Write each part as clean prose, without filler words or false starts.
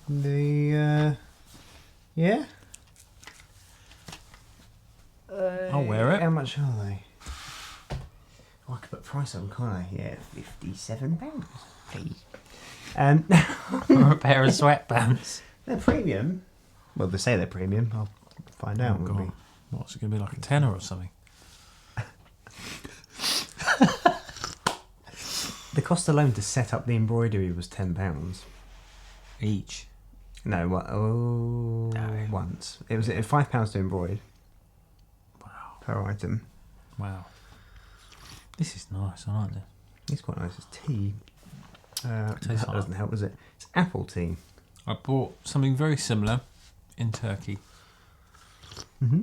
Yeah. I'll wear it. How much are they? Oh, I could put a price on, can't I? Yeah, £57, please. For a pair of sweatpants. They're premium. Well, they say they're premium. I'll find out. God. What's it going to be, like a tenner or something? The cost alone to set up the embroidery was £10 Each? No, what? Oh, No. once it was £5 to embroider. Wow. Per item. Wow. This is nice. I like this. It's quite nice. It's tea. That tastes doesn't help, does it? It's apple tea. I bought something very similar in Turkey. Mm-hmm.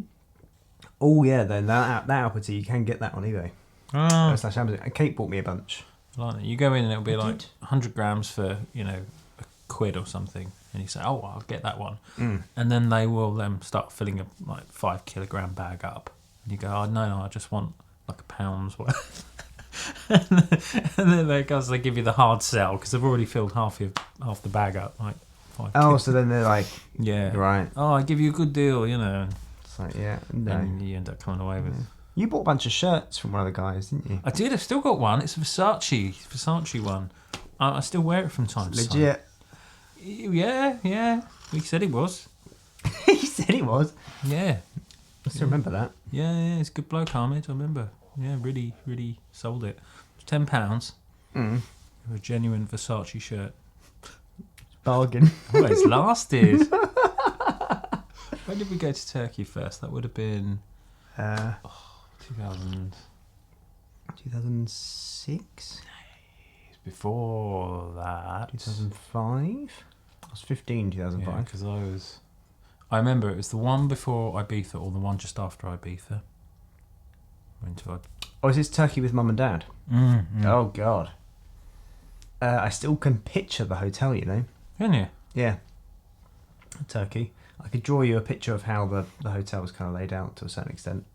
Oh yeah, then that apple tea, you can get that on eBay. Oh, Slash Amazon. Kate bought me a bunch. I like it. You go in and it'll be I like did. 100 grams for, £1 or something. And you say, oh, I'll get that one. Mm. And then they will start filling a 5 kilogram bag up. And you go, oh, no, I just want like £1 worth. and then they give you the hard sell because they've already filled half the bag up. Like 5 Oh, so then they're like, yeah. right. Oh, I give you a good deal, It's like, yeah, no. And you end up coming away with... You bought a bunch of shirts from one of the guys, didn't you? I did. I've still got one. It's a Versace one. I still wear it from time to time. Legit. Yeah. He said he was. He said he was. Yeah. I still remember that. Yeah. It's a good bloke, Ahmed. I remember. Yeah, really, really sold it. It was £10 for a genuine Versace shirt. Bargain. Oh, it's lasted. When did we go to Turkey first? That would have been 2000. 2006? Before that. 2005? I was 15, 2005. Yeah, because I remember it was the one before Ibiza or the one just after Ibiza. Oh, is this Turkey with Mum and Dad? Oh, God. I still can picture the hotel, you know? Can you? Yeah. Turkey. I could draw you a picture of how the hotel was kind of laid out to a certain extent.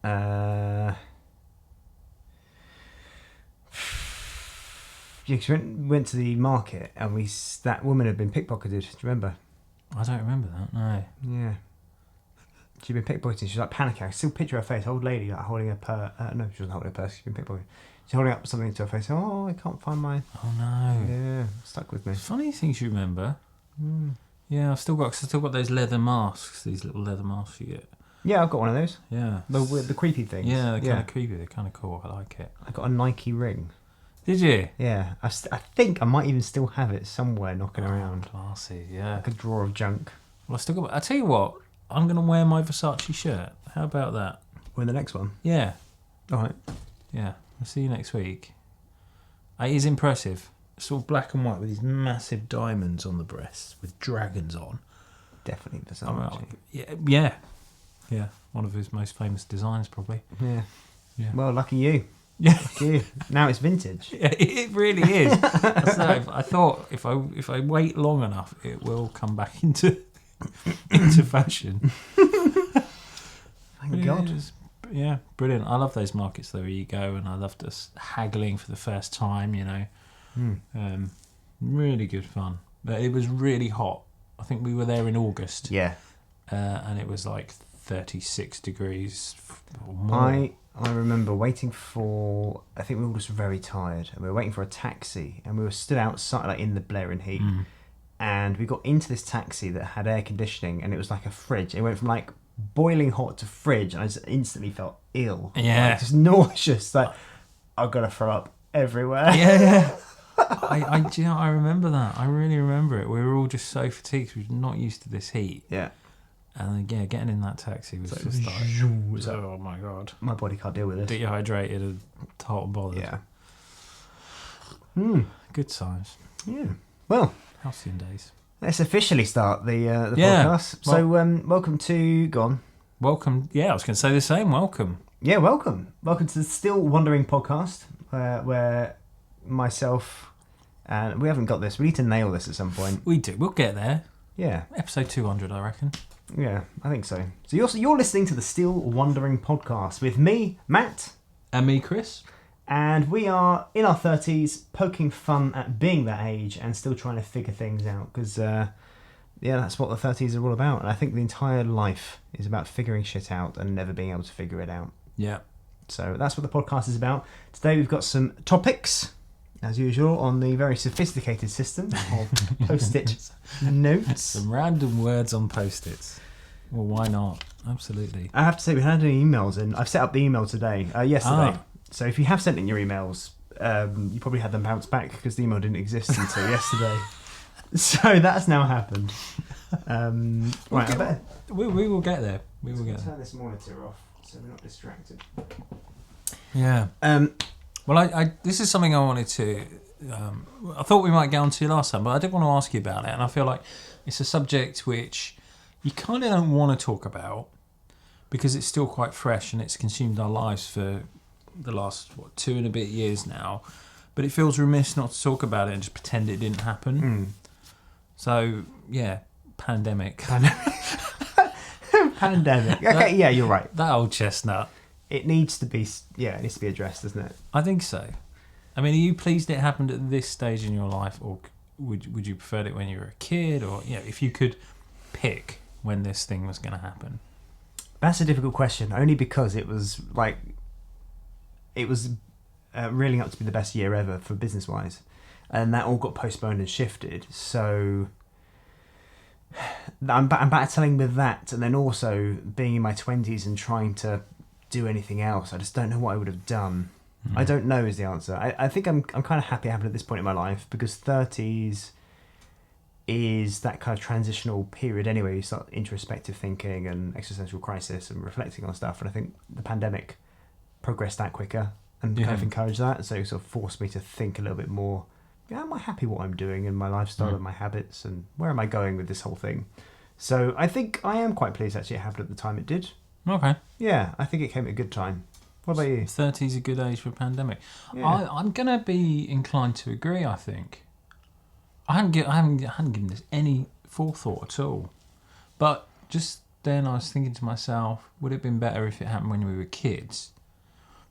Yeah, because we went to the market and that woman had been pickpocketed. Do you remember? I don't remember that, no. Yeah. She'd been pickpocketed. She was like panicking. I still picture her face. Old lady like holding her purse. No, she wasn't holding her purse. She'd been pickpocketed. She's holding up something to her face. Oh, I can't find mine. Oh no. Yeah, stuck with me. Funny things you remember. Yeah, I've still got those leather masks. These little leather masks you get. Yeah, I've got one of those. Yeah. The creepy things. Yeah, they're kind of creepy. They're kind of cool. I like it. I got a Nike ring. Did you? Yeah, I think I might even still have it somewhere knocking around. Classy, yeah. Like a drawer of junk. Well, I still got. I tell you what, I'm going to wear my Versace shirt. How about that? We're the next one. Yeah. All right. Yeah. I'll see you next week. It is impressive. It's all black and white with these massive diamonds on the breasts with dragons on. Definitely Versace. Yeah. One of his most famous designs, probably. Yeah. Yeah. Well, lucky you. Yeah. Lucky you. Now it's vintage. Yeah, it really is. I thought if I wait long enough, it will come back into fashion. Thank God. Yeah, brilliant. I love those markets though where you go, and I love just haggling for the first time. Really good fun. But it was really hot. I think we were there in August. Yeah. And it was like 36 degrees or more. I remember waiting for, I think we were all just very tired, and we were waiting for a taxi, and we were stood outside like in the blaring heat, and we got into this taxi that had air conditioning, and it was like a fridge. It went from like boiling hot to fridge, and I just instantly felt ill. Yeah. Like, just nauseous. Like, I've got to throw up everywhere. Yeah. I remember that. I really remember it. We were all just so fatigued. We were not used to this heat. Yeah. And yeah, getting in that taxi was just like, oh my God. My body can't deal with this. Dehydrated and hot and bothered. Yeah. Good times. Yeah. Well, halcyon days. Let's officially start the Yeah. podcast. So, welcome to Gone. Welcome. Yeah, I was going to say the same. Welcome. Yeah, welcome. Welcome to the Still Wondering podcast, where myself and we haven't got this. We need to nail this at some point. We do. We'll get there. Yeah. Episode 200, I reckon. Yeah, I think so. So you're listening to the Still Wondering podcast with me, Matt, And me, Chris. And we are in our 30s, poking fun at being that age and still trying to figure things out. Because, that's what the 30s are all about. And I think the entire life is about figuring shit out and never being able to figure it out. Yeah. So that's what the podcast is about. Today we've got some topics, as usual, on the very sophisticated system of Post-it notes. Some random words on Post-its. Well, why not? Absolutely. I have to say, we had any emails in. I've set up the email today, yesterday. So if you have sent in your emails, you probably had them bounce back because the email didn't exist until yesterday. So that's now happened. Right, I better... We will get there. We will get there. Turn this monitor off so we're not distracted. Yeah. Well, I this is something I wanted to... I thought we might get on to last time, but I did want to ask you about it. And I feel like it's a subject which you kind of don't want to talk about because it's still quite fresh and it's consumed our lives for the last 2 and a bit years now, but it feels remiss not to talk about it and just pretend it didn't happen. So pandemic. Pandemic. Okay, yeah, you're right. That old chestnut. It needs to be addressed, doesn't it? I think so. I mean, are you pleased it happened at this stage in your life, or would you prefer it when you were a kid, or if you could pick when this thing was going to happen? That's a difficult question, only because it was reeling up to be the best year ever for business-wise. And that all got postponed and shifted. So I'm battling with that. And then also being in my 20s and trying to do anything else. I just don't know what I would have done. I don't know is the answer. I think I'm kind of happy it happened at this point in my life because 30s is that kind of transitional period anyway. You start introspective thinking and existential crisis and reflecting on stuff. And I think the pandemic progressed that quicker and kind of encouraged that. So it sort of forced me to think a little bit more. Am I happy what I'm doing and my lifestyle and my habits and where am I going with this whole thing? So I think I am quite pleased actually it happened at the time it did. Okay. Yeah, I think it came at a good time. What about you? 30 is a good age for a pandemic. Yeah. I'm going to be inclined to agree, I think. I hadn't given this any forethought at all. But just then I was thinking to myself, would it have been better if it happened when we were kids?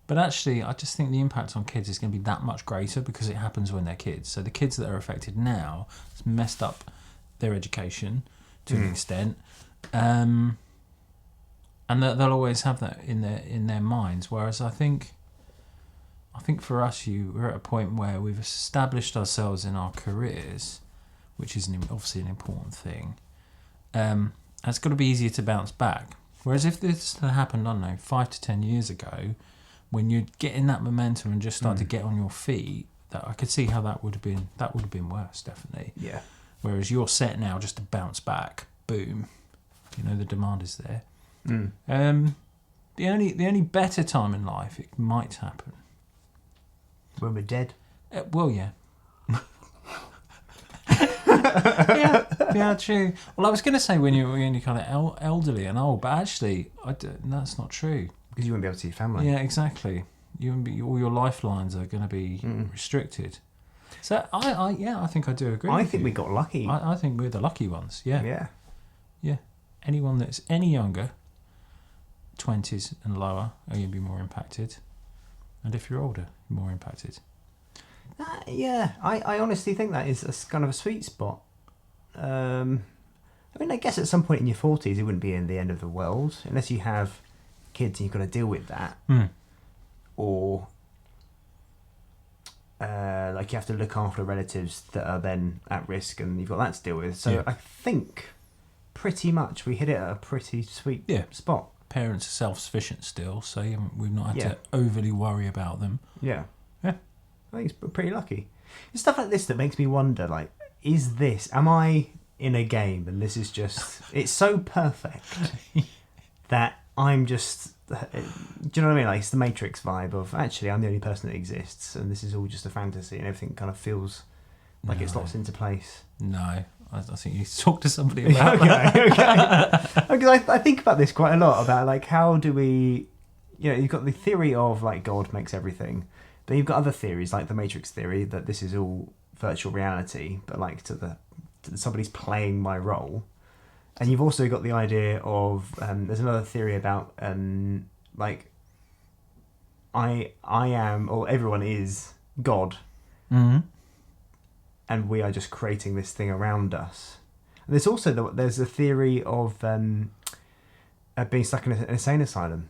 But actually, I just think the impact on kids is going to be that much greater because it happens when they're kids. So the kids that are affected now, it's messed up their education to an extent. And they'll always have that in their minds. Whereas I think for us, we're at a point where we've established ourselves in our careers, which is obviously an important thing. And it's got to be easier to bounce back. Whereas if this had happened, I don't know, 5 to 10 years ago, when you're getting that momentum and just start to get on your feet, that I could see how that would have been worse, definitely. Yeah. Whereas you're set now just to bounce back, boom, the demand is there. The only better time in life it might happen when we're dead. Well, yeah. yeah, true. Well, I was going to say when you're kind of elderly and old, but actually, that's not true. Because you won't be able to see your family. Yeah, exactly. All your lifelines are going to be restricted. So I think I do agree. I think we got lucky. I think we're the lucky ones. Yeah. Yeah. Anyone that's any younger, 20s and lower, are going to be more impacted. And if you're older, you're more impacted. I honestly think that is a kind of a sweet spot. I mean, I guess at some point in your 40s, it wouldn't be in the end of the world, unless you have kids and you've got to deal with that. Or like you have to look after relatives that are then at risk and you've got that to deal with. So I think pretty much we hit it at a pretty sweet spot. Parents are self-sufficient still, so we've not had to overly worry about them. Yeah. I think it's pretty lucky. It's stuff like this that makes me wonder, like, am I in a game and this is just, it's so perfect that I'm just, do you know what I mean? Like, it's the Matrix vibe of, actually, I'm the only person that exists and this is all just a fantasy and everything kind of feels like it slots into place. No, I think you need to talk to somebody about that. Okay. Because I think about this quite a lot, about, like, how do we, you've got the theory of, like, God makes everything. But you've got other theories, like the Matrix theory, that this is all virtual reality, but like to somebody's playing my role. And you've also got the idea of there's another theory about like I am, or everyone is God, Mm-hmm. and we are just creating this thing around us. And there's also there's a theory of being stuck in an insane asylum,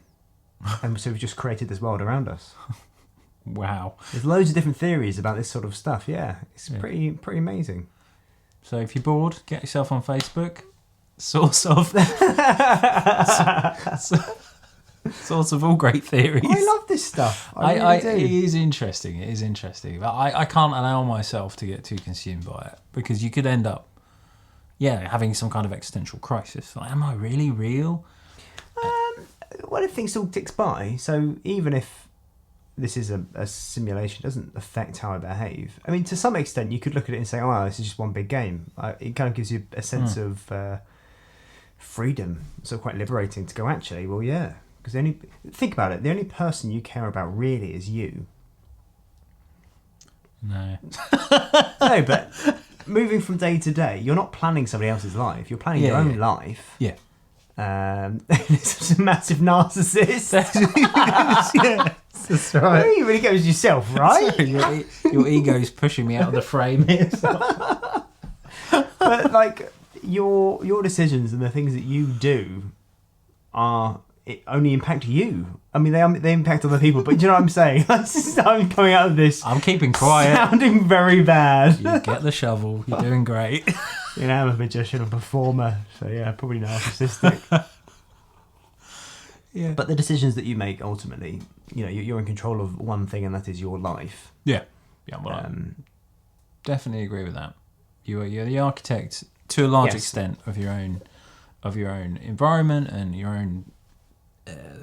and so we've just created this world around us. Wow. There's loads of different theories about this sort of stuff. Yeah, it's Yeah. pretty amazing. So if you're bored, get yourself on Facebook. Source of source of all great theories. I love this stuff. I really do. It is interesting. It is interesting, but I can't allow myself to get too consumed by it because you could end up, having some kind of existential crisis. Like, am I really real? Well, if things still ticks by, so even if this is a simulation, it doesn't affect how I behave. I mean, to some extent, you could look at it and say, "Oh, this is just one big game." It kind of gives you a sense of freedom. So quite liberating to go, actually, well, yeah. Because think about it, the only person you care about really is you. No. No, but moving from day to day, you're not planning somebody else's life. You're planning your own life. Yeah. It's a massive narcissist. Yeah, that's right. You really go as yourself, right? Your ego's pushing me out of the frame here. But like your decisions and the things that you do only impact you. I mean, they impact other people, but do you know what I'm saying? I'm coming out of this. I'm keeping quiet. Sounding very bad. You get the shovel. You're doing great. You know, I'm a magician, a performer, so yeah, probably narcissistic. Yeah. But the decisions that you make, ultimately, you're in control of one thing, and that is your life. Yeah. Well, I definitely agree with that. You're the architect to a large extent of your own environment and your own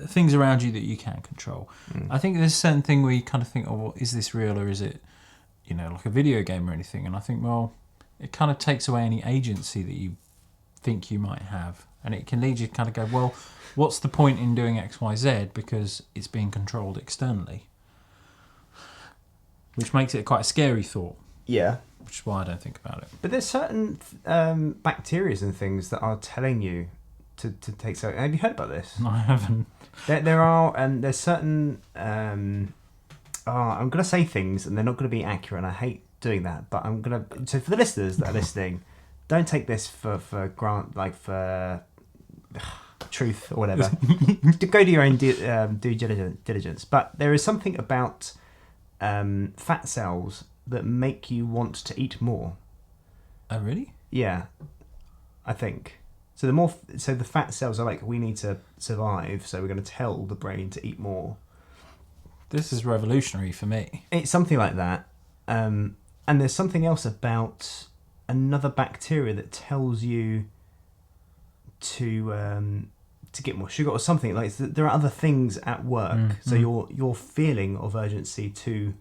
things around you that you can control. I think there's a certain thing where you kind of think, oh, well, is this real or is it, like a video game or anything? And I think, well, it kind of takes away any agency that you think you might have, and it can lead you to kind of go, well, what's the point in doing X, Y, Z because it's being controlled externally, which makes it quite a scary thought. Yeah. Which is why I don't think about it. But there's certain bacteria and things that are telling you to take. So, have you heard about this? No, I haven't. There are, and there's certain. I'm going to say things, and they're not going to be accurate. And I hate doing that, but I'm going to. So, for the listeners that are listening, don't take this for truth or whatever. Go do your own due diligence. But there is something about fat cells that make you want to eat more. Oh, really? Yeah, I think. So the fat cells are like, we need to survive, so we're going to tell the brain to eat more. This is revolutionary for me. It's something like that. And there's something else about another bacteria that tells you to get more sugar or something. Like, there are other things at work. So your feeling of urgency to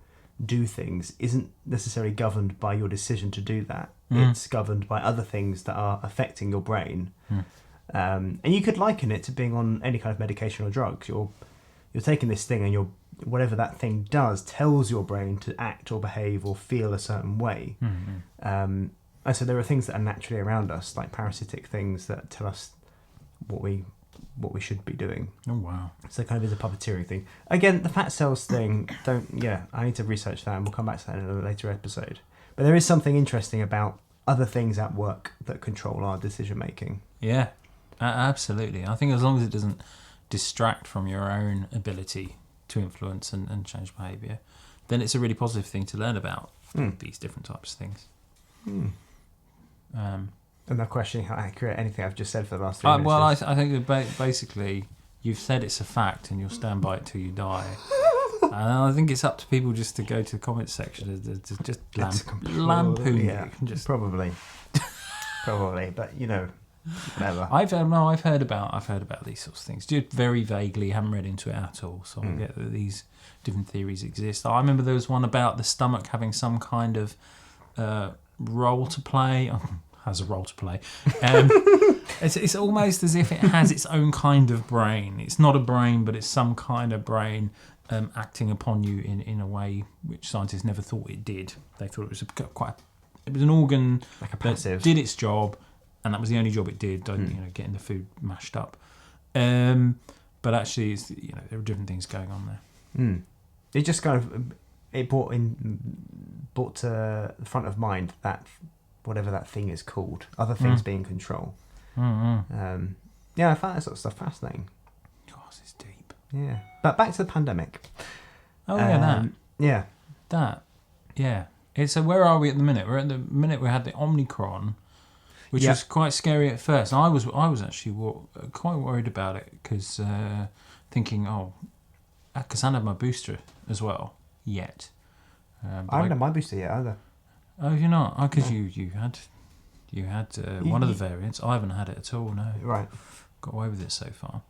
do things isn't necessarily governed by your decision to do that. It's governed by other things that are affecting your brain. And you could liken it to being on any kind of medication or drugs. You're taking this thing, and whatever that thing does tells your brain to act or behave or feel a certain way. And so there are things that are naturally around us, like parasitic things that tell us what we should be doing. Oh, wow. So it kind of is a puppeteering thing. Again, the fat cells thing, I need to research that, and we'll come back to that in a later episode. But there is something interesting about other things at work that control our decision making. Yeah, absolutely. I think as long as it doesn't distract from your own ability to influence and change behaviour, then it's a really positive thing to learn about these different types of things. I'm not questioning how accurate anything I've just said for the last 3 minutes. Well, I think that basically you've said it's a fact and you'll stand by it till you die. And I think it's up to people just to go to the comments section to just lampoon you. Just probably, but whatever. I've heard about these sorts of things. Just very vaguely, haven't read into it at all. So I get that these different theories exist. I remember there was one about the stomach having some kind of role to play. Has a role to play. It's almost as if it has its own kind of brain. It's not a brain, but it's some kind of brain acting upon you in a way which scientists never thought it did. They thought it was it was an organ like a passive that did its job, and that was the only job it did. Getting the food mashed up. But actually, there are different things going on there. It just kind of brought to the front of mind that whatever that thing is called, other things being control. Yeah, I found that sort of stuff fascinating. God, it's deep. Yeah, but back to the pandemic. Oh yeah, Yeah. that. Yeah. So where are we at the minute? We're at the minute we had the Omicron, which was quite scary at first. And I was actually quite worried about it because thinking, because I hadn't had my booster as well yet. I haven't had my booster yet either. Oh, you're not? Oh, because you had one of the variants. I haven't had it at all. No. Right. Got away with it so far.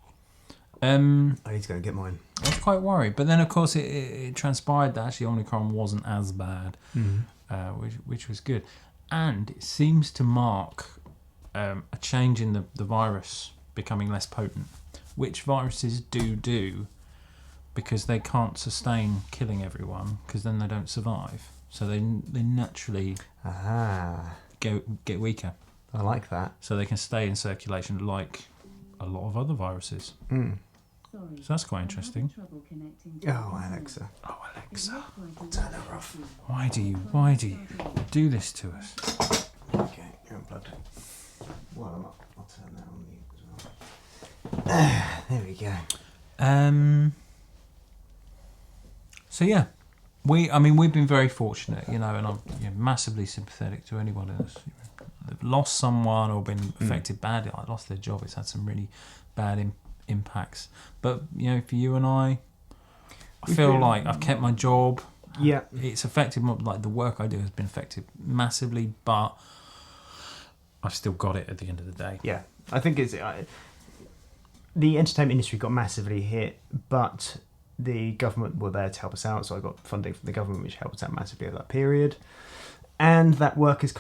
I need to go and get mine. I was quite worried, but then of course it transpired that actually Omicron wasn't as bad, which was good, and it seems to mark a change in the virus becoming less potent, which viruses do because they can't sustain killing everyone because then they don't survive, so they naturally get weaker. I like that. So they can stay in circulation like a lot of other viruses. So that's quite interesting. Oh, Alexa. I'll turn her off. Why do you do this to us? Okay, you're unplugged. Well, I'll turn that on you as well. There we go. So yeah, we've been very fortunate, and I'm massively sympathetic to anyone that's lost someone or been affected badly, like lost their job. It's had some really bad impacts. But for you and I feel like I've kept my job. Yeah, it's affected like the work I do has been affected massively, but I've still got it at the end of the day. Yeah, I think it's the entertainment industry got massively hit, but the government were there to help us out. So I got funding from the government, which helped out massively over that period. And that work is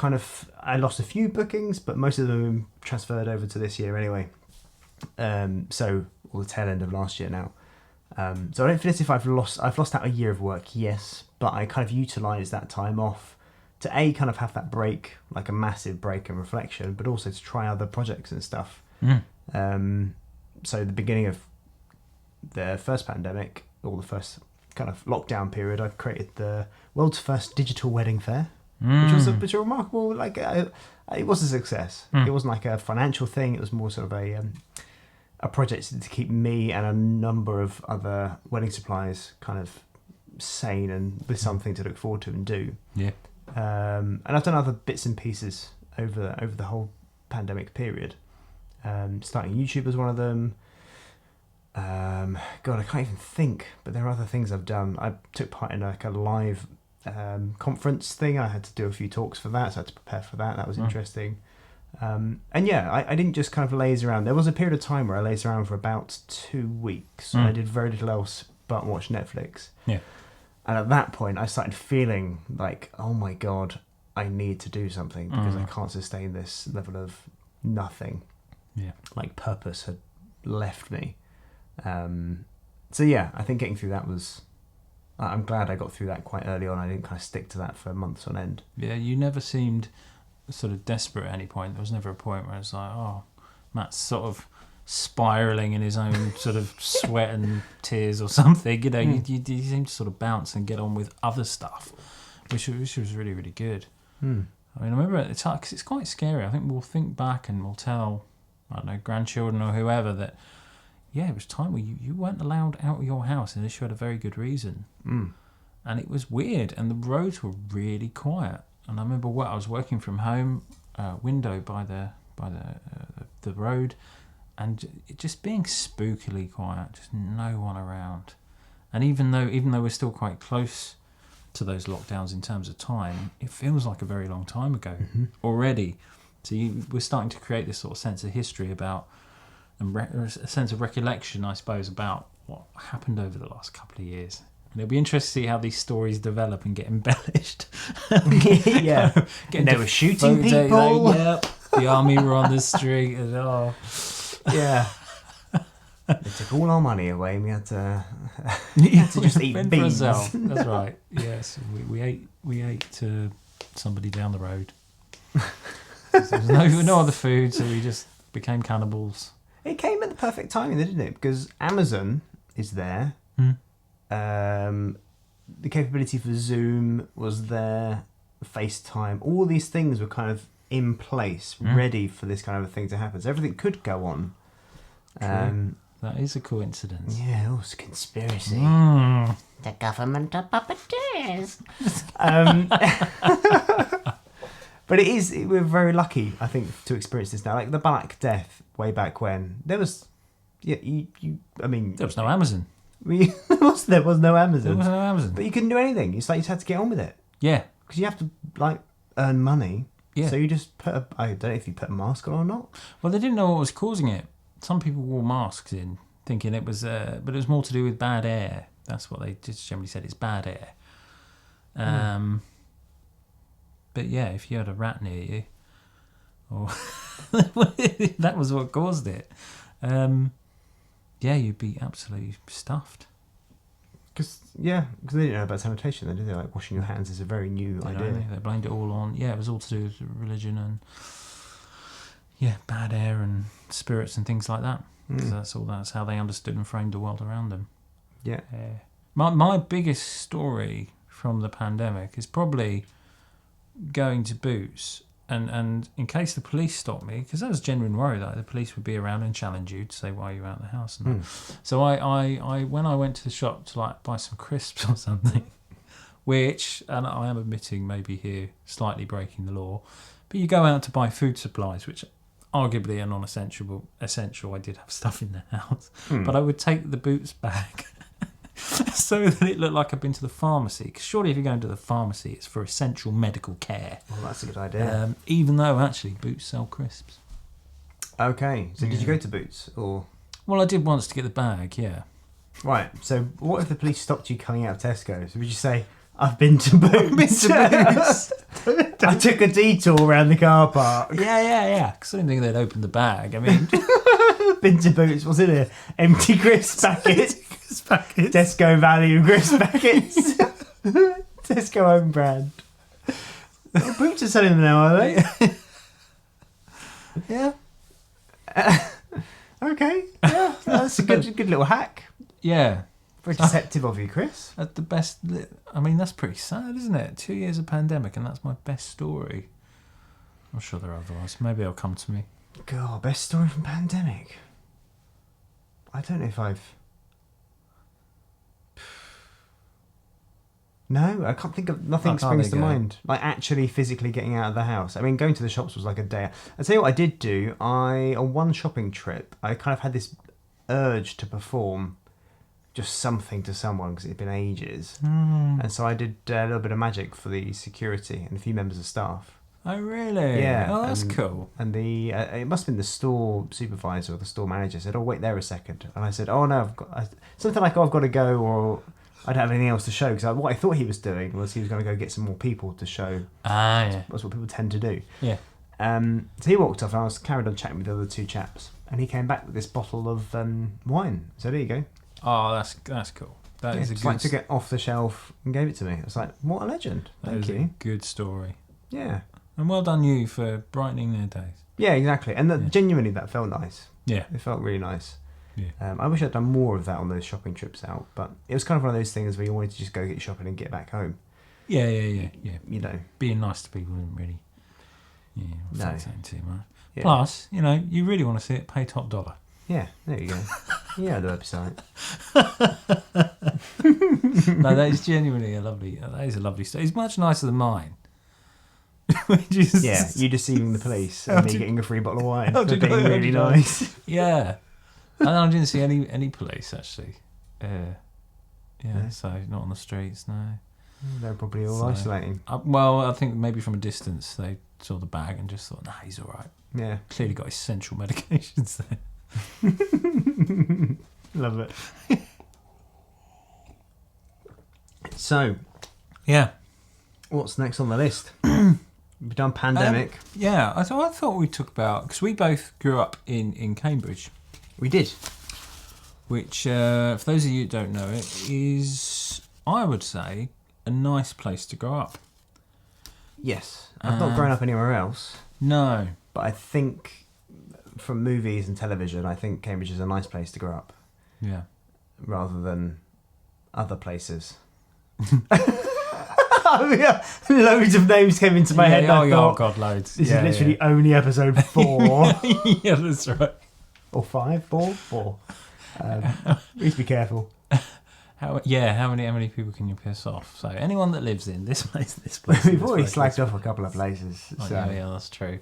I lost a few bookings, but most of them transferred over to this year anyway. So, or the tail end of last year now. So I don't feel as if I've lost out a year of work, yes, but I kind of utilised that time off to kind of have that break, like a massive break and reflection, but also to try other projects and stuff. So the beginning of the first pandemic, or the first kind of lockdown period, I created the world's first digital wedding fair. Which was a remarkable, it was a success. It wasn't like a financial thing. It was more sort of a project to keep me and a number of other wedding suppliers kind of sane and with something to look forward to and do. Yeah. And I've done other bits and pieces over the whole pandemic period. Starting YouTube was one of them. God, I can't even think, but there are other things I've done. I took part in a live conference thing. I had to do a few talks for that, so I had to prepare for that. That was interesting. And yeah, I didn't just kind of laze around. There was a period of time where I lazed around for about 2 weeks. I did very little else but watch Netflix. Yeah. And at that point, I started feeling like, oh my God, I need to do something because I can't sustain this level of nothing. Yeah. Like purpose had left me. So yeah, I think getting through that was... I'm glad I got through that quite early on. I didn't kind of stick to that for months on end. Yeah, you never seemed sort of desperate at any point. There was never a point where it's like, oh, Matt's sort of spiralling in his own sort of sweat and tears or something. You seem to sort of bounce and get on with other stuff, which was really, really good. I mean, I remember at the time, because it's quite scary. I think we'll think back and we'll tell, I don't know, grandchildren or whoever that, yeah, it was time where you weren't allowed out of your house unless you had a very good reason. And it was weird, and the roads were really quiet. And I remember I was working from home, window by the road, and it just being spookily quiet, just no one around. And even though we're still quite close to those lockdowns in terms of time, it feels like a very long time ago already. So we're starting to create this sort of sense of history about, and a sense of recollection, I suppose, about what happened over the last couple of years. And it'll be interesting to see how these stories develop and get embellished. Yeah. And they were shooting people. Yep. The army were on the street. And, yeah. They took all our money away and we had to just eat beans. That's right. Yes. We ate somebody down the road. There was no other food, so we just became cannibals. It came at the perfect timing, didn't it? Because Amazon is there. The capability for Zoom was there, FaceTime, all these things were kind of in place, ready for this kind of a thing to happen. So everything could go on. That is a coincidence. Yeah, it's a conspiracy. The government are puppeteers. But we're very lucky, I think, to experience this now. Like the Black Death way back when, there was, I mean... There was no Amazon. There was no Amazon. There was no Amazon. But you couldn't do anything. It's like you just had to get on with it. Yeah. Because you have to, like, earn money. Yeah. So you just I don't know if you put a mask on or not. Well, they didn't know what was causing it. Some people wore masks in, thinking it was... but it was more to do with bad air. That's what they just generally said. It's bad air. But yeah, if you had a rat near you, or that was what caused it, you'd be absolutely stuffed. Because they didn't know about sanitation, then, did they? Like, washing your hands is a very new idea. They blamed it all on, it was all to do with religion and, bad air and spirits and things like that. Because that's how they understood and framed the world around them. Yeah. My biggest story from the pandemic is probably going to Boots, and in case the police stop me, because that was a genuine worry that the police would be around and challenge you to say why you're out of the house. And so I when I went to the shop to like buy some crisps or something, which, and I am admitting maybe here slightly breaking the law, but you go out to buy food supplies, which arguably are non-essential. I did have stuff in the house, but I would take the Boots bag so that it looked like I'd been to the pharmacy. Because surely if you're going to the pharmacy, it's for essential medical care. Well, that's a good idea. Even though, actually, Boots sell crisps. Okay, so did you go to Boots? Or? Well, I did once to get the bag, yeah. Right, so what if the police stopped you coming out of Tesco's? Would you say, I've been to Boots? I took a detour around the car park. Yeah. Because I didn't think they'd open the bag. I mean... Been to Boots, what's in here? Empty crisp packets. Tesco value crisp packets. Tesco own brand. Well, Boots are selling them now, are they? Yeah. Okay. Yeah, that's a good little hack. Yeah. Very deceptive of you, Chris. At the best... I mean, that's pretty sad, isn't it? 2 years of pandemic, and that's my best story. I'm sure there are others. Maybe it'll come to me. God, best story from pandemic. I don't know if I've... No, I can't think of... Nothing springs to mind. Like, actually physically getting out of the house. I mean, going to the shops was like a day. I'll tell you what I did do. On one shopping trip, I kind of had this urge to perform just something to someone because it had been ages. And so I did a little bit of magic for the security and a few members of staff. Oh, really? Yeah. Oh, that's cool. And the it must have been the store supervisor or the store manager said, "Oh, wait there a second." And I said, "Oh no, something like I've got to go, or I don't have anything else to show." Because what I thought he was doing was he was going to go get some more people to show. Yeah. That's what people tend to do. Yeah. So he walked off, and I was carried on chatting with the other two chaps, and he came back with this bottle of wine. So there you go. Oh, that's cool. That is a good. Like took it off the shelf and gave it to me. I was like, "What a legend! Thank you." A good story. Yeah. And well done you for brightening their days. Yeah, exactly. And genuinely, that felt nice. Yeah. It felt really nice. Yeah. I wish I'd done more of that on those shopping trips out, but it was kind of one of those things where you wanted to just go get shopping and get back home. Yeah. You know. Being nice to people isn't really... No. Too much. Yeah. Plus, you really want to see it, pay top dollar. Yeah, there you go. Yeah, the website. No, that is genuinely a lovely story. It's much nicer than mine. Yeah, you deceiving the police and me getting a free bottle of wine for being really nice. Yeah. And I didn't see any police, actually. So not on the streets, no. They're probably all isolating. Well, I think maybe from a distance they saw the bag and just thought, nah, he's all right. Yeah. Clearly got essential medications there. Love it. So, yeah. What's next on the list? We've done pandemic. I thought we talk about... Because we both grew up in Cambridge. We did. Which, for those of you who don't know it, is, I would say, a nice place to grow up. Yes. I've not grown up anywhere else. No. But I think, from movies and television, I think Cambridge is a nice place to grow up. Yeah. Rather than other places. Yeah, loads of names came into my head. And I thought, God, loads. This is literally only episode 4. Yeah, that's right. Or 5, 4. We need to be careful. How many people can you piss off? So anyone that lives in this place, We've already slagged off a couple of places. So. Yeah, that's true.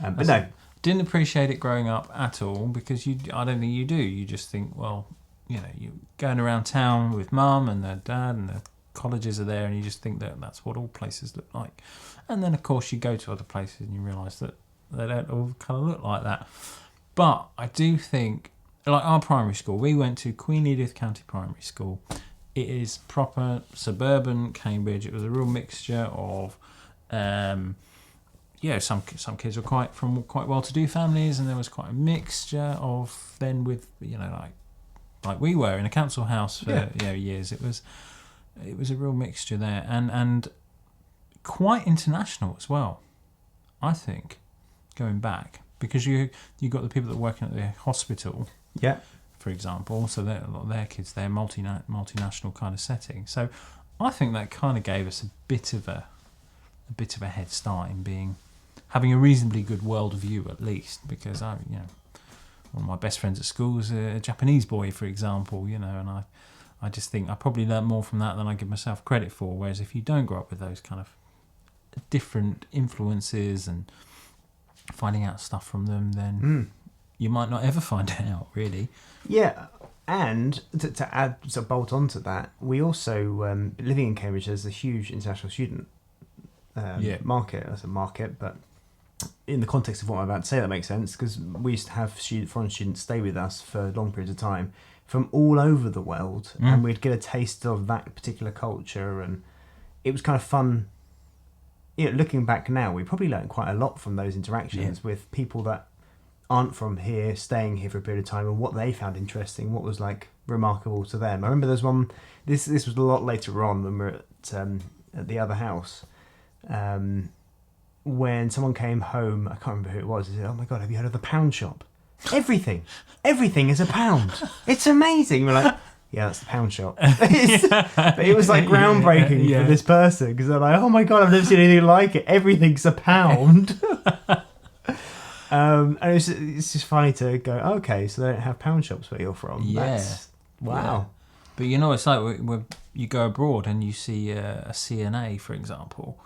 But no, didn't appreciate it growing up at all because I don't think you do. You just think, well, you're going around town with mum and their dad and the colleges are there, and you just think that that's what all places look like. And then of course you go to other places and you realise that they don't all kind of look like that. But I do think, like our primary school, we went to Queen Edith County Primary School. It is proper suburban Cambridge. It was a real mixture of, some kids were from quite well-to-do families, and there was quite a mixture of then with like we were in a council house for years. It was a real mixture there, and quite international as well. I think going back because you got the people that work at the hospital. Yeah. For example, so a lot of their kids, they're multinational kind of setting. So I think that kind of gave us a bit of a head start in having a reasonably good world view at least, because one of my best friends at school was a Japanese boy, for example, and I just think I probably learned more from that than I give myself credit for. Whereas if you don't grow up with those kind of different influences and finding out stuff from them, then you might not ever find it out, really. Yeah, and to add, to bolt onto that, we also, living in Cambridge, there's a huge international student market. That's a market, but in the context of what I'm about to say, that makes sense, because we used to have foreign students stay with us for long periods of time from all over the world, and we'd get a taste of that particular culture, and it was kind of fun. Looking back now, we probably learned quite a lot from those interactions with people that aren't from here, staying here for a period of time, and what they found interesting, what was like remarkable to them. I remember there's one. This was a lot later on when we were at the other house. When someone came home, I can't remember who it was. He said, "Oh my God, have you heard of the pound shop? Everything is a pound. It's amazing." We're like, "Yeah, that's the pound shop." But it was like groundbreaking for this person, because they're like, "Oh my God, I've never seen anything like it. Everything's a pound." And it's just funny to go, okay, so they don't have pound shops where you're from. Yeah. Wow. Yeah. But it's like when you go abroad and you see a CNA, for example,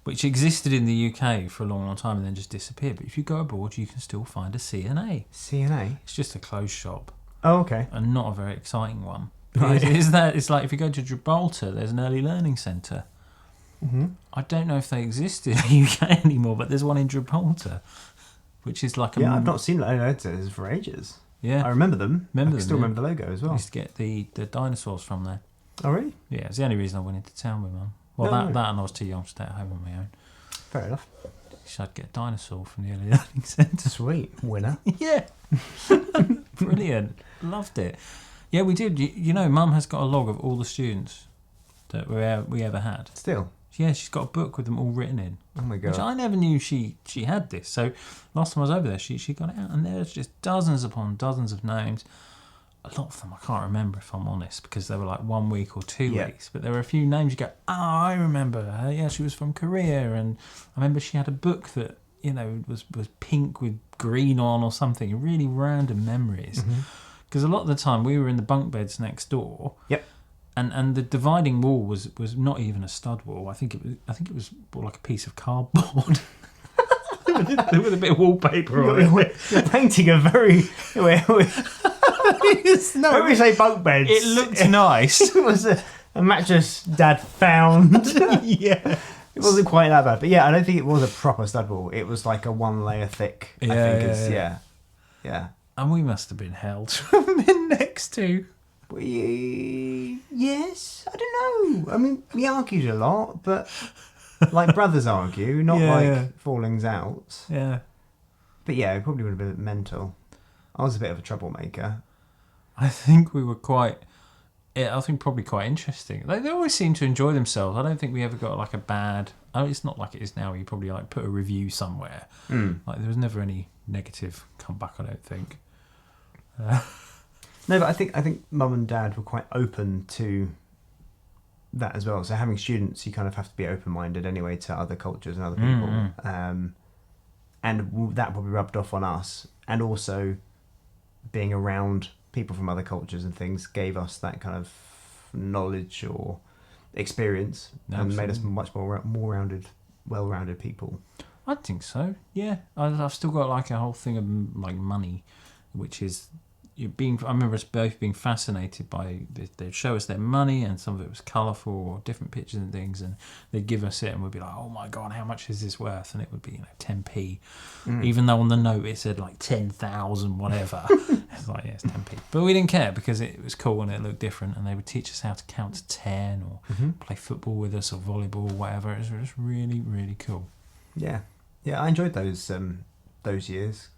which existed in the UK for a long, long time and then just disappeared. But if you go abroad, you can still find a CNA. CNA? It's just a closed shop. Oh, okay. And not a very exciting one. Right. It's like if you go to Gibraltar, there's an early learning centre. Mm-hmm. I don't know if they exist in the UK anymore, but there's one in Gibraltar, which is like I've not seen it for ages. Yeah. I remember them. I still remember the logo as well. I used to get the dinosaurs from there. Oh, really? Yeah, it's the only reason I went into town with Mum. Well, that and I was too young to stay at home on my own. Fair enough. So I'd get a dinosaur from the early learning centre. Sweet. Winner. Yeah. Brilliant. Loved it. Yeah, we did. Mum has got a log of all the students that we ever had. Still? Yeah, she's got a book with them all written in. Oh my God. Which I never knew she had this. So last time I was over there, she got it out, and there's just dozens upon dozens of names. A lot of them I can't remember, if I'm honest, because they were like 1 week or 2 weeks. But there were a few names you go, oh, I remember her. Yeah, she was from Korea, and I remember she had a book that was pink with green on or something. Really random memories. Because a lot of the time we were in the bunk beds next door. Yep. And the dividing wall was not even a stud wall. I think it was more like a piece of cardboard with a bit of wallpaper on it. You're painting a very. When we say bunk beds, it looked nice. It was a mattress Dad found. Yeah, it wasn't quite that bad, but yeah, I don't think it was a proper stud wall. It was like a 1 layer thick. Yeah. And we must have been held to have been next to. Yes, I don't know. I mean, we argued a lot, but like brothers argue, not fallings out. Yeah. But yeah, it probably would have been a bit mental. I was a bit of a troublemaker. I think we were probably quite interesting. They always seem to enjoy themselves. I don't think we ever got like a bad. It's not like it is now. You probably like put a review somewhere. Like there was never any negative comeback. I don't think. No, but I think Mum and Dad were quite open to that as well. So having students, you kind of have to be open-minded anyway to other cultures and other people. And that probably rubbed off on us. And also being around people from other cultures and things gave us that kind of knowledge or experience and made us much more rounded, well-rounded people. I think so. Yeah, I've still got like a whole thing of like money, which is I remember us both being fascinated by. They'd show us their money, and some of it was colourful or different pictures and things, and they'd give us it, and we'd be like, "Oh my god, how much is this worth?" And it would be 10p, even though on the note it said like 10,000 whatever. It's like, yeah, it's 10p, but we didn't care because it was cool and it looked different, and they would teach us how to count to 10 or play football with us or volleyball or whatever. It was just really, really cool. Yeah, I enjoyed those years.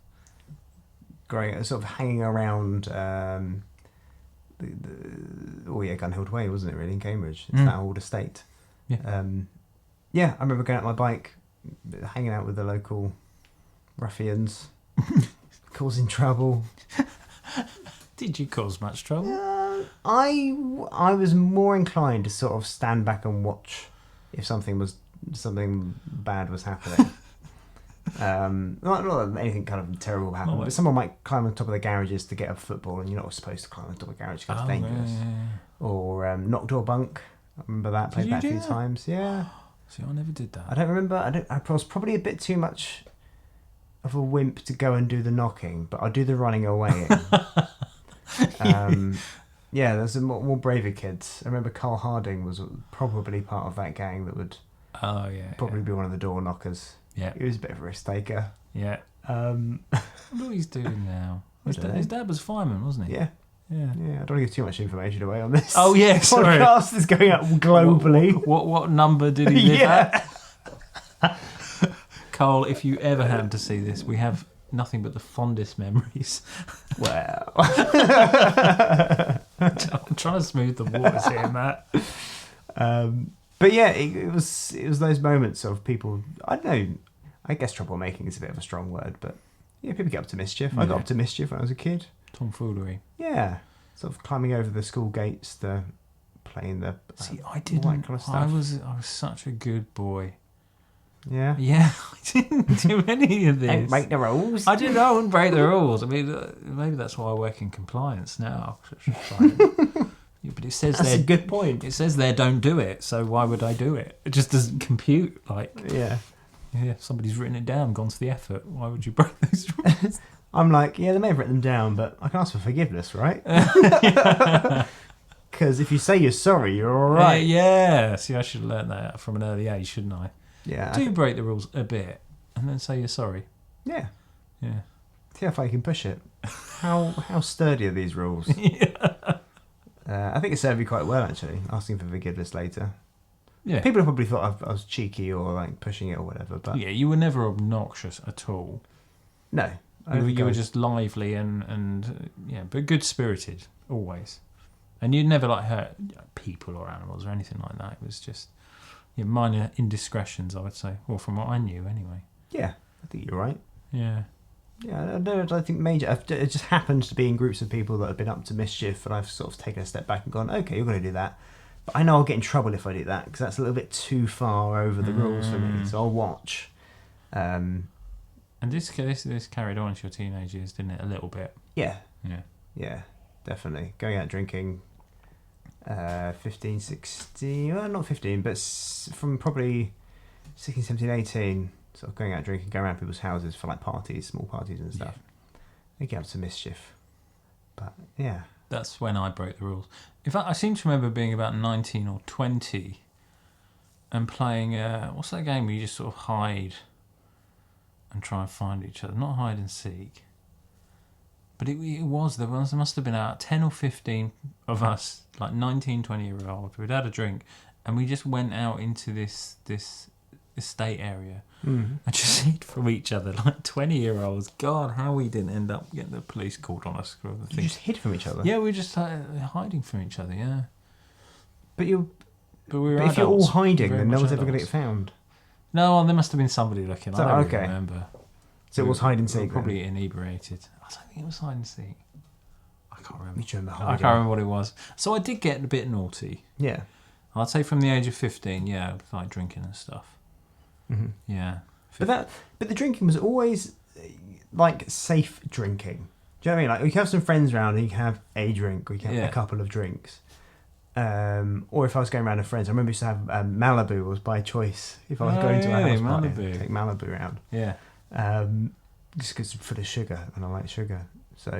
Growing, sort of hanging around Gunhild Way, wasn't it, really, in Cambridge? It's that old estate. Yeah. I remember going out on my bike, hanging out with the local ruffians, causing trouble. Did you cause much trouble? I was more inclined to sort of stand back and watch if something bad was happening. Not that anything kind of terrible happened, but someone might climb on top of the garages to get a football, and you're not supposed to climb on top of the garage because it's dangerous. Yeah. Or knock door bunk. I remember that. Played that a few times. Yeah. See, I never did that. I don't remember. I was probably a bit too much of a wimp to go and do the knocking, but I'll do the running away. There's more braver kids. I remember Carl Harding was probably part of that gang that would probably be one of the door knockers. Yeah. He was a bit of a risk taker. Yeah. I wonder what he's doing now. His dad was fireman, wasn't he? Yeah. Yeah. I don't want to give too much information away on this. Oh, yeah, sorry. Podcast is going out globally. What number did he live at? Carl, if you ever happen to see this, we have nothing but the fondest memories. Well. I'm trying to smooth the waters here, Matt. But yeah, it was those moments of people. I don't know. I guess troublemaking is a bit of a strong word, but yeah, people get up to mischief. I got up to mischief when I was a kid. Tomfoolery. Yeah, sort of climbing over the school gates, playing the. See, I didn't. All that kind of stuff. I was such a good boy. Yeah. Yeah, I didn't do any of this. Don't break the rules. I wouldn't break the rules. I mean, maybe that's why I work in compliance now. Yeah, but it says that's a good point. It says there, don't do it. So why would I do it? It just doesn't compute. Yeah, somebobody's written it down, gone to the effort. Why would you break those rules? I'm like, yeah, they may have written them down, but I can ask for forgiveness, right? Because if you say you're sorry, you're all right. Yeah. See, I should have learned that from an early age, shouldn't I? Yeah. Do break the rules a bit, and then say you're sorry. Yeah. Yeah. See how far you can push it. How sturdy are these rules? Yeah. I think it served me quite well, actually, asking for forgiveness later. Yeah. People have probably thought I was cheeky or pushing it or whatever, but yeah, you were never obnoxious at all. No. You were just lively and but good spirited always, and you'd never hurt people or animals or anything like that. It was just minor indiscretions, I would say, or from what I knew anyway. Yeah, I think you're right. Yeah. Yeah, I don't think major. It just happened to be in groups of people that have been up to mischief, and I've sort of taken a step back and gone, okay, you're going to do that. But I know I'll get in trouble if I do that, because that's a little bit too far over the rules for me, so I'll watch. And this carried on to your teenage years, didn't it, a little bit? Yeah. Yeah. Yeah, definitely. Going out drinking, 15, 16, well, not 15, but from probably 16, 17, 18... sort of going out drinking, going around people's houses for parties, small parties and stuff. Yeah. They get up to mischief. But yeah. That's when I broke the rules. In fact, I seem to remember being about 19 or 20 and playing, what's that game where you just sort of hide and try and find each other? Not hide and seek. But there must have been about 10 or 15 of us, 19, 20-year-old. We'd had a drink and we just went out into this estate area and just hid from each other 20-year-olds. God, how we didn't end up getting the police called on us for the things. You just hid from each other? Yeah, we were just hiding from each other, yeah. But we were if you're all hiding, very then no one's ever adults. going to get found. No, there must have been somebody looking. I don't really remember. So it was hide and seek. We were probably inebriated. I don't think it was hide and seek. I can't remember. You remember I can't remember what it was. So I did get a bit naughty. Yeah. I'd say from the age of 15, yeah, like drinking and stuff. Mm-hmm. Yeah. But the drinking was always like safe drinking. Do you know what I mean? Like, you can have some friends around and you can have a drink, or you can have a couple of drinks. Or if I was going around with friends, I remember I used to have Malibu was by choice. If I was going to a house party, I'd take Malibu around. Yeah. Just because for the sugar, and I like sugar. So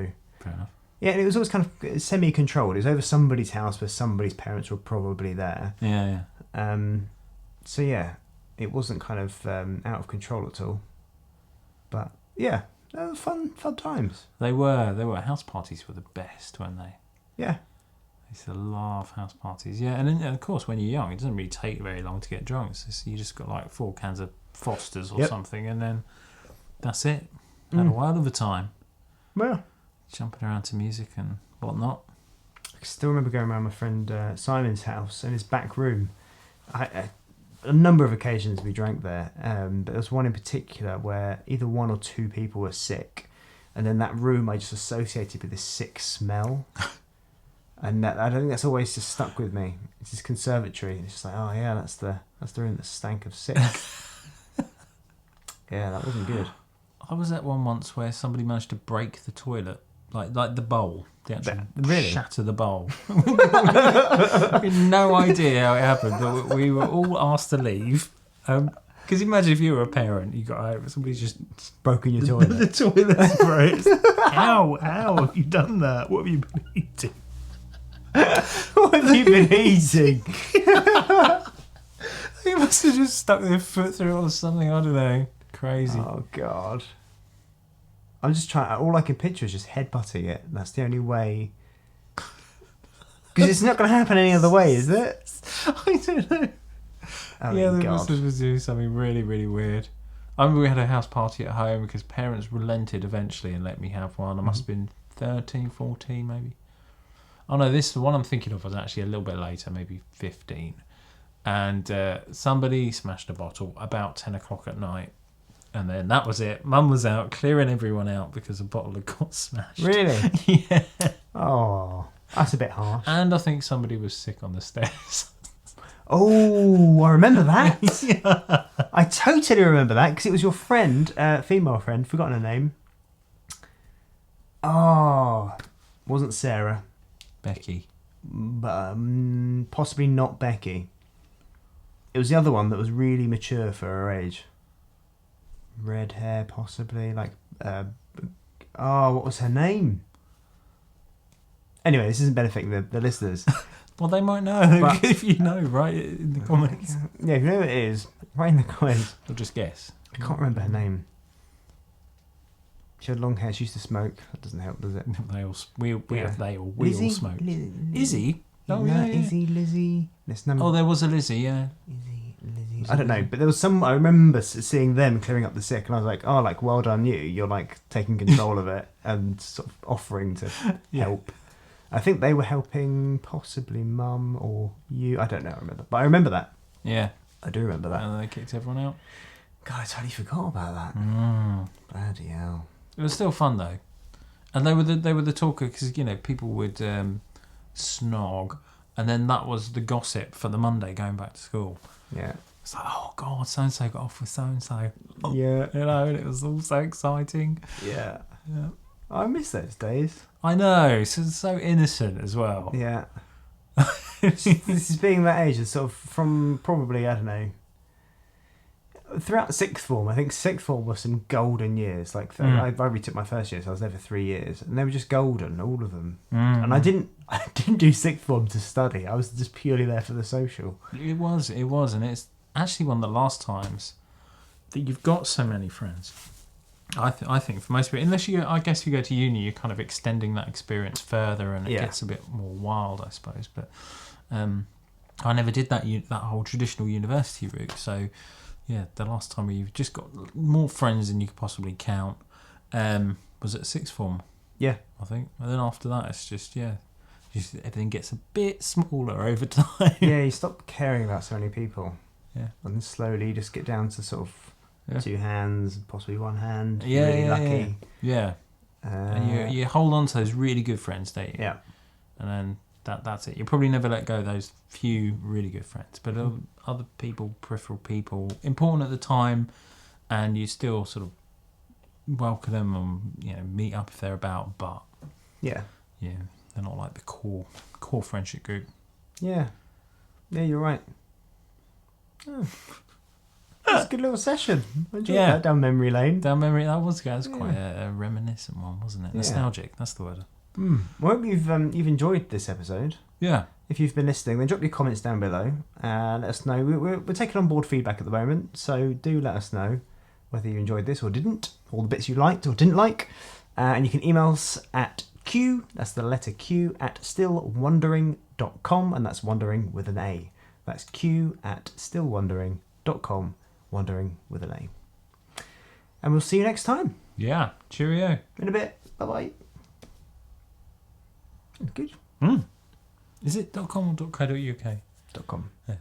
fair enough. yeah, and it was always kind of semi-controlled. It was over somebody's house where somebody's parents were probably there. Yeah, yeah. So yeah, it wasn't kind of out of control at all. But yeah, they were fun times. They were. House parties were the best, weren't they? Yeah. I used to love house parties. Yeah, and then, of course, when you're young, it doesn't really take very long to get drunk. So you just got like 4 cans of Fosters or something, and then that's it. Had a while of a time. Well, jumping around to music and whatnot. I still remember going around my friend Simon's house in his back room. A number of occasions we drank there, but there was one in particular where either 1 or 2 people were sick, and then that room I just associated with this sick smell. And I think that's always just stuck with me. It's this conservatory. It's just like, oh yeah, that's the room that stank of sick. Yeah, that wasn't good. I was at one once where somebody managed to break the toilet, like the bowl, the actual really? shatter the bowl. I had no idea how it happened, but we were all asked to leave. Because imagine if you were a parent, you got home, somebody's just broken your toilet. The toilet's broke. How have you done that? What have you been eating? What have you been eating? They must have just stuck their foot through it or something. I don't know. Crazy. Oh God. I'm just trying. All I can picture is just headbutting it. That's the only way. Because it's not going to happen any other way, is it? I don't know. Oh yeah, they God. must have doing something really, really weird. I remember we had a house party at home because parents relented eventually and let me have one. I must have been 13, 14 maybe. Oh no, the one I'm thinking of was actually a little bit later, maybe 15. And somebody smashed a bottle about 10 o'clock at night. And then that was it. Mum was out clearing everyone out because a bottle had got smashed. Really? Yeah. Oh, that's a bit harsh. And I think somebody was sick on the stairs. Oh, I remember that. Yeah. I totally remember that because it was your friend, female friend, forgotten her name. Oh, wasn't Sarah. Becky. But possibly not Becky. It was the other one that was really mature for her age. Red hair, possibly. Like, what was her name? Anyway, this isn't benefiting the listeners. Well, they might know But, if you know, right, in the comments. Yeah, if you know who it is, write in the comments. Or just guess. I can't remember her name. She had long hair. She used to smoke. That doesn't help, does it? We all smoke. Izzy? Oh, no, yeah. Izzy, Lizzie. Oh, there was a Lizzie, yeah. Lizzie. I don't know, but there was some. I remember seeing them clearing up the sick, and I was like, "Oh, like well done, you! You're like taking control of it and sort of offering to help." I think they were helping, possibly Mum or you. I don't know. I remember, but I remember that. Yeah, I do remember that. And they kicked everyone out. God, I totally forgot about that. Bloody hell! It was still fun though, and they were the talker because people would snog, and then that was the gossip for the Monday going back to school. Yeah. It's like, oh God, so and so got off with so and so. Yeah. And it was all so exciting. Yeah. Yeah. I miss those days. I know, it's so innocent as well. Yeah. This is being that age, is sort of from probably, I don't know, throughout sixth form. I think sixth form was some golden years. Like I retook my first year, so I was there for 3 years, and they were just golden, all of them. And I didn't do sixth form to study. I was just purely there for the social. It was, and it's actually one of the last times that you've got so many friends. I think for most people, unless you go to uni, you're kind of extending that experience further, and it gets a bit more wild, I suppose. But I never did that whole traditional university route. So yeah, the last time where you've just got more friends than you could possibly count was at sixth form. Yeah, I think. And then after that, it's just everything gets a bit smaller over time. Yeah, you stop caring about so many people. Yeah, and then slowly you just get down to sort of 2 hands, possibly 1 hand. Yeah, really lucky. Yeah. And you hold on to those really good friends, don't you? Yeah. And then That's it. You'll probably never let go of those few really good friends, but other people, peripheral people, important at the time, and you still sort of welcome them and meet up if they're about. But Yeah. they're not like the core friendship group. Yeah. Yeah, you're right. Oh. It's a good little session. I enjoyed that down memory lane. That was quite a reminiscent one, wasn't it? Nostalgic. That's the word. Well, I hope you've enjoyed this episode. Yeah. If you've been listening, then drop your comments down below and let us know. We're taking on board feedback at the moment, so do let us know whether you enjoyed this or didn't, all the bits you liked or didn't like. And you can email us at Q, that's the letter Q, at stillwondering.com, and that's wondering with an A. That's Q at stillwondering.com, wondering with an A. And we'll see you next time. Yeah. Cheerio. In a bit. Bye-bye. Good. Is it .com or .co.uk? .com. Yeah.